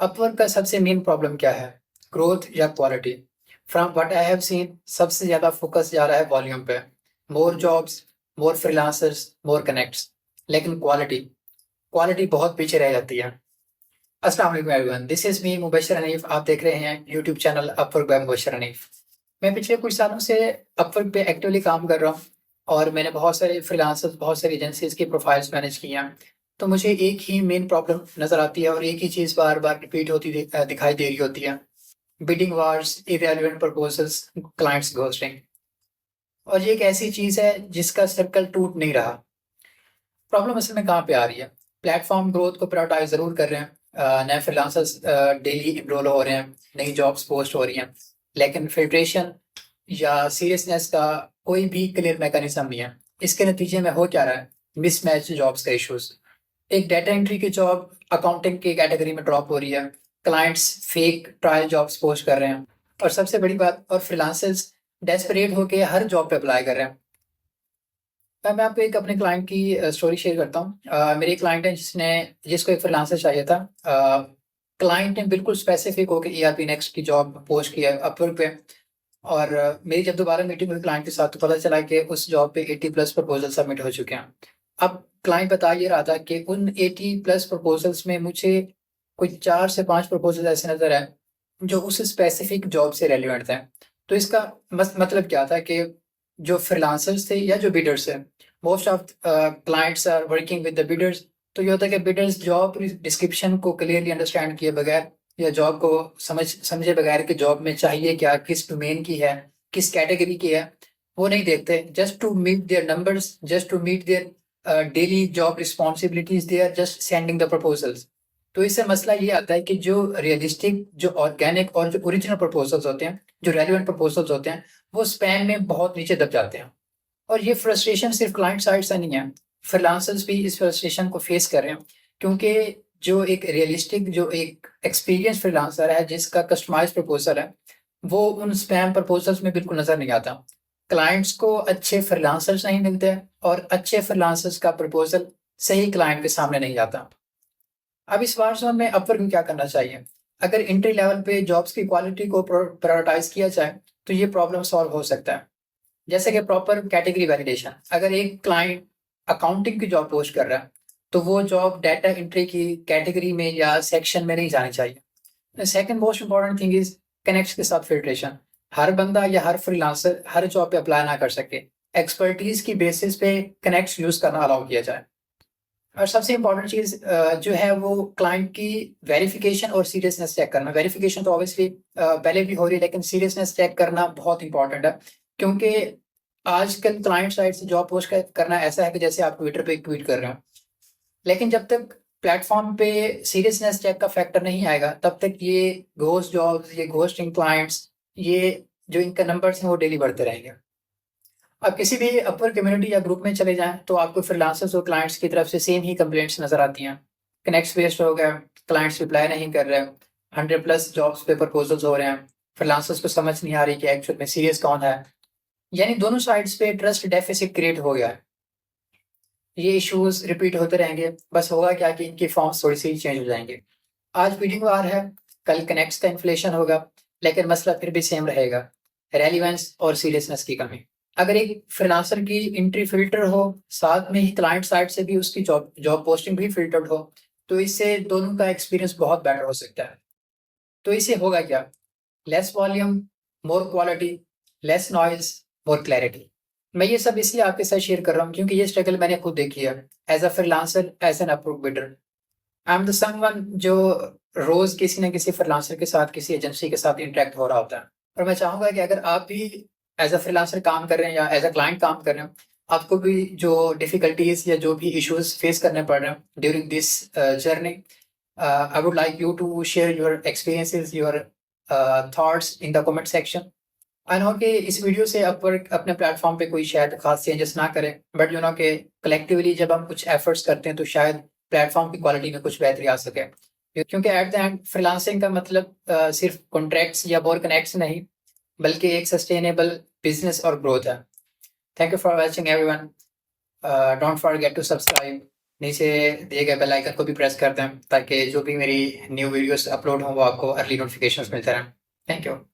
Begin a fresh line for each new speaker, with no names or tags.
Upwork का सबसे main problem क्या है? ग्रोथ या quality? From what I have seen, सबसे ज़्यादा फोकस जा रहा है वॉल्यूम पे। More jobs, more freelancers, more connects. लेकिन क्वालिटी क्वालिटी बहुत पीछे रह जाती है। अस्सलाम वालेकुम everyone, this is me Mubashir Hanif. आप देख रहे हैं YouTube channel Upwork by Mubashir Hanif. मैं पिछले कुछ सालों से अपवर्क पे एक्टिवली काम कर रहा हूँ और मैंने बहुत सारे फ्रीलांसर्स, बहुत सारी एजेंसीज़ की प्रोफाइल्स मैनेज की हैं। तो मुझे एक ही मेन प्रॉब्लम नज़र आती है और एक ही चीज़ बार-बार रिपीट होती दिखाई दे रही होती है। Bidding wars, irrelevant proposals, clients ghosting. और ये एक ऐसी चीज़ है जिसका सर्कल टूट नहीं रहा। प्रॉब्लम असल में कहाँ पे आ रही है? प्लेटफ़ॉर्म ग्रोथ को प्रायोरिटाइज़ ज़रूर कर रहे हैं। नए फ्रीलांसर्स डेली एनरोल हो रहे हैं, नई जॉब्स पोस्ट हो रही हैं, लेकिन फ़िल्ट्रेशन या सीरियसनेस का कोई भी क्लियर मैकेनिज़्म नहीं है। इसके नतीजे में हो क्या रहा है? मिसमैच जॉब्स का इश्यूज़। एक डाटा एंट्री की जॉब अकाउंटिंग की कैटेगरी में ड्रॉप हो रही है। Clients fake trial jobs post कर रहे हैं और सबसे बड़ी बात, और फ्रीलांसर्स डेस्परेट होके हर जॉब पे अप्लाई कर रहे हैं। मैं आपको एक अपने क्लाइंट की स्टोरी शेयर करता हूँ। मेरी क्लाइंट है जिसको एक फ्रीलांसर चाहिए था। क्लाइंट ने बिल्कुल स्पेसिफिक होकर ईआरपी नेक्स्ट की जॉब पोस्ट की है अपवर्क पे। और मेरी जब दोबारा मीटिंग हुई क्लाइंट के साथ तो पता चला कि उस जॉब पे 80 प्लस प्रपोजल सबमिट हो चुके हैं। अब क्लाइंट बता ये रहा था कि उन 80 प्लस प्रपोजल्स में मुझे कोई 4 से 5 प्रपोजल ऐसे नज़र आए जो उस स्पेसिफिक जॉब से रेलिवेंट थे। तो इसका मतलब क्या था कि जो फ्रीलांसर्स थे या जो बिडर्स हैं, most of clients are working with the bidders. तो ये होता है कि बिडर्स जॉब डिस्क्रिप्शन को क्लियरली अंडरस्टैंड किए बगैर या जॉब को समझे बगैर कि जॉब में चाहिए क्या, किस डोमेन की है, किस कैटेगरी की है, वो नहीं देखते। Just to meet their numbers, just to meet their daily job responsibilities, they are just sending the proposals. तो इससे मसला ये आता है कि जो रियलिस्टिक, जो ऑर्गेनिक और जो ओरिजिनल प्रपोजल्स होते हैं, जो रेलिवेंट प्रपोजल्स होते हैं, वो स्पैम में बहुत नीचे दब जाते हैं। और ये फ्रस्ट्रेशन सिर्फ क्लाइंट साइड से नहीं है, फ्रीलांसर्स भी इस फ्रस्ट्रेशन को फेस कर रहे हैं। क्योंकि जो एक रियलिस्टिक, जो एक एक्सपीरियंस फ्रीलांसर है जिसका कस्टमाइज प्रपोजल है, वो उन स्पैम प्रपोजल्स में बिल्कुल नजर नहीं आता। क्लाइंट्स को अच्छे फ्रीलांसर्स नहीं मिलते और अच्छे फ्रीलांसर्स का प्रपोजल सही क्लाइंट के सामने नहीं आता। अब इस वर्षों में अपवर्क में क्या करना चाहिए? अगर एंट्री लेवल पे जॉब्स की क्वालिटी को प्रायोरिटाइज किया जाए तो ये प्रॉब्लम सॉल्व हो सकता है। जैसे कि प्रॉपर कैटेगरी वैलिडेशन। अगर एक क्लाइंट अकाउंटिंग की जॉब पोस्ट कर रहा है तो वो जॉब डाटा एंट्री की कैटेगरी में या सेक्शन में नहीं जानी चाहिए। Second most important thing is connects के साथ फिल्ट्रेशन। हर बंदा या हर फ्रीलांसर हर जॉब पे अप्लाई ना कर सके। एक्सपर्टीज की बेसिस पे कनेक्ट्स यूज करना अलाउ किया जाए। और सबसे इम्पोर्टेंट चीज़ जो है वो क्लाइंट की वेरिफिकेशन और सीरियसनेस चेक करना। वेरिफिकेशन तो ऑब्वियसली पहले भी हो रही है, लेकिन सीरियसनेस चेक करना बहुत इंपॉर्टेंट है। क्योंकि आजकल क्लाइंट साइड से जॉब पोस्ट करना ऐसा है कि जैसे आप ट्विटर पे एक ट्वीट कर रहे हो। लेकिन जब तक प्लेटफॉर्म पे सीरियसनेस चेक का फैक्टर नहीं आएगा तब तक ये घोस्ट जॉब्स, ये घोस्टिंग क्लाइंट्स, ये जो इनका नंबर्स हैं वो डेली बढ़ते रहेंगे। आप किसी भी अपवर कम्युनिटी या ग्रुप में चले जाएं तो आपको फ्रीलांसर्स और क्लाइंट्स की तरफ से सेम ही कंप्लेंट्स नजर आती हैं। कनेक्ट्स वेस्ट हो गए, क्लाइंट्स रिप्लाई नहीं कर रहे, 100 प्लस जॉब्स पे प्रपोजल्स हो रहे हैं, फ्रीलांसर्स को समझ नहीं आ रही कि एक्चुअल में सीरियस कौन है। यानी दोनों साइड्स पे ट्रस्ट डेफिसिट क्रिएट हो गया है। ये इश्यूज रिपीट होते रहेंगे, बस होगा क्या कि इनकी फॉर्म्स थोड़ी सी चेंज हो जाएंगे। आज बिडिंग वार है, कल कनेक्ट्स का इन्फ्लेशन होगा, लेकिन मसला फिर भी सेम रहेगा, रेलिवेंस और सीरियसनेस की कमी। अगर एक फ्रीलांसर की एंट्री फिल्टर हो, साथ में ही क्लाइंट साइड से भी उसकी जॉब जॉब पोस्टिंग भी फिल्टर्ड हो, तो इससे दोनों का एक्सपीरियंस बहुत बेटर हो सकता है। तो इससे होगा क्या? Less volume, more quality, less noise, more clarity. मैं ये सब इसलिए आपके साथ शेयर कर रहा हूँ क्योंकि ये स्ट्रगल मैंने खुद देखी है, as a freelancer, as an approved builder. I am the someone जो रोज किसी न किसी फ्रीलांसर के साथ, किसी एजेंसी के साथ इंटरेक्ट हो रहा होता है। और मैं चाहूंगा कि अगर आप भी एज अ फ्रीलांसर काम कर रहे हैं या एज अ क्लाइंट काम कर रहे हैं, आपको भी जो डिफिकल्टीज या जो भी इश्यूज फेस करने पड़ रहे हैं during this journey, I would like you to share your experiences, your thoughts in the comment section. I know कि इस वीडियो से अपवर्क अपने प्लेटफॉर्म पे कोई शायद खास चेंजेस ना करे, बट यू नो कि कलेक्टिवली जब हम कुछ एफर्ट्स करते हैं तो शायद प्लेटफॉर्म की क्वालिटी में कुछ बेहतरी आ सके। क्योंकि एट द एंड फ्रीलांसिंग का मतलब सिर्फ कॉन्ट्रैक्ट्स या बोर कनेक्ट्स नहीं, बल्कि एक सस्टेनेबल बिजनेस और ग्रोथ है। Thank you for watching everyone. Don't forget to subscribe. नीचे दिए गए बेल आइकन को भी प्रेस कर दें ताकि जो भी मेरी न्यू वीडियोस अपलोड हों वो आपको अर्ली नोटिफिकेशंस मिलते रहें। Thank you.